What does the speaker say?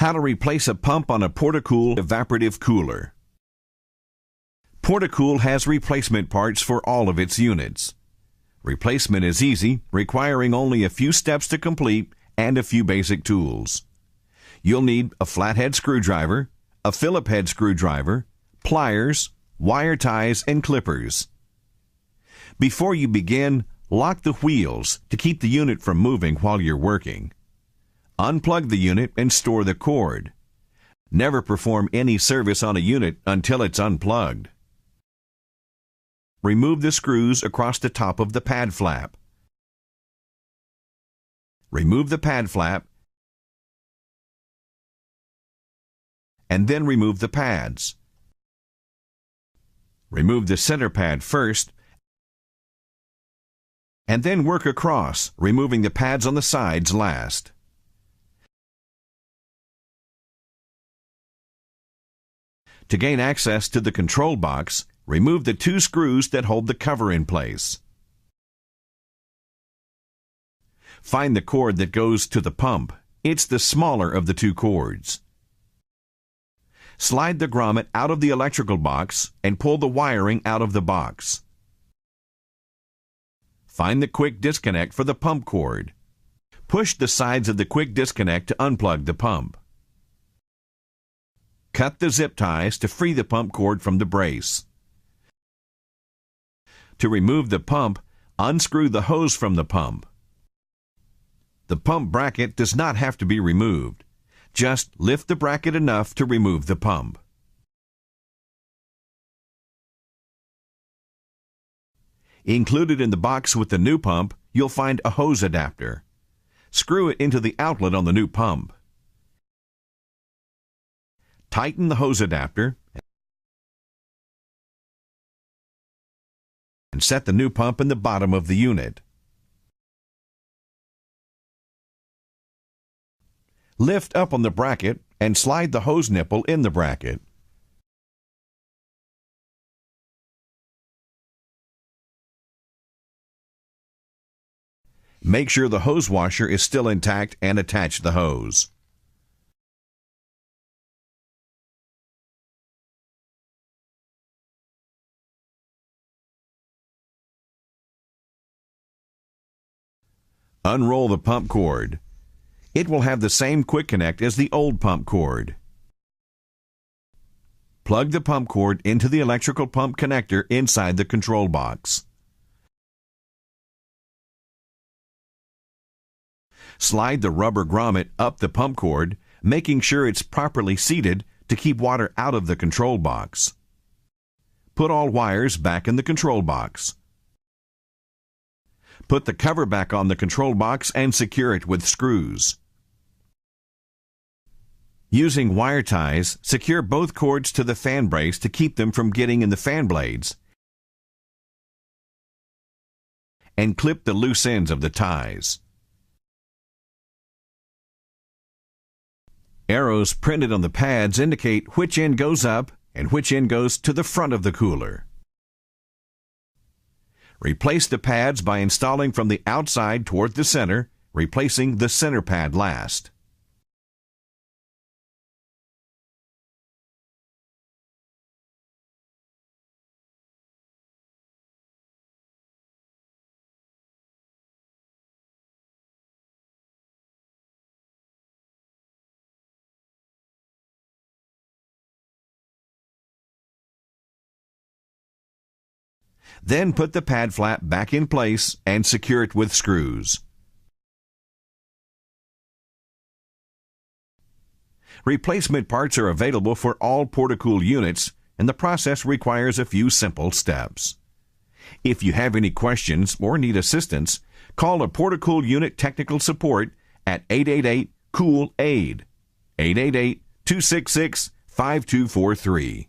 How to replace a pump on a Portacool evaporative cooler. Portacool has replacement parts for all of its units. Replacement is easy, requiring only a few steps to complete and a few basic tools. You'll need a flathead screwdriver, a Phillip head screwdriver, pliers, wire ties, and clippers. Before you begin, lock the wheels to keep the unit from moving while you're working. Unplug the unit and store the cord. Never perform any service on a unit until it's unplugged. Remove the screws across the top of the pad flap. Remove the pad flap and then remove the pads. Remove the center pad first and then work across, removing the pads on the sides last. To gain access to the control box, remove the two screws that hold the cover in place. Find the cord that goes to the pump. It's the smaller of the two cords. Slide the grommet out of the electrical box and pull the wiring out of the box. Find the quick disconnect for the pump cord. Push the sides of the quick disconnect to unplug the pump. Cut the zip ties to free the pump cord from the brace. To remove the pump, unscrew the hose from the pump. The pump bracket does not have to be removed. Just lift the bracket enough to remove the pump. Included in the box with the new pump, you'll find a hose adapter. Screw it into the outlet on the new pump. Tighten the hose adapter and set the new pump in the bottom of the unit. Lift up on the bracket and slide the hose nipple in the bracket. Make sure the hose washer is still intact and attach the hose. Unroll the pump cord. It will have the same quick connect as the old pump cord. Plug the pump cord into the electrical pump connector inside the control box. Slide the rubber grommet up the pump cord, making sure it's properly seated to keep water out of the control box. Put all wires back in the control box. Put the cover back on the control box and secure it with screws. Using wire ties, secure both cords to the fan brace to keep them from getting in the fan blades, and clip the loose ends of the ties. Arrows printed on the pads indicate which end goes up and which end goes to the front of the cooler. Replace the pads by installing from the outside toward the center, replacing the center pad last. Then put the pad flap back in place and secure it with screws. Replacement parts are available for all Portacool units, and the process requires a few simple steps. If you have any questions or need assistance, call a Portacool unit technical support at 888-COOL-AID, 888-266-5243.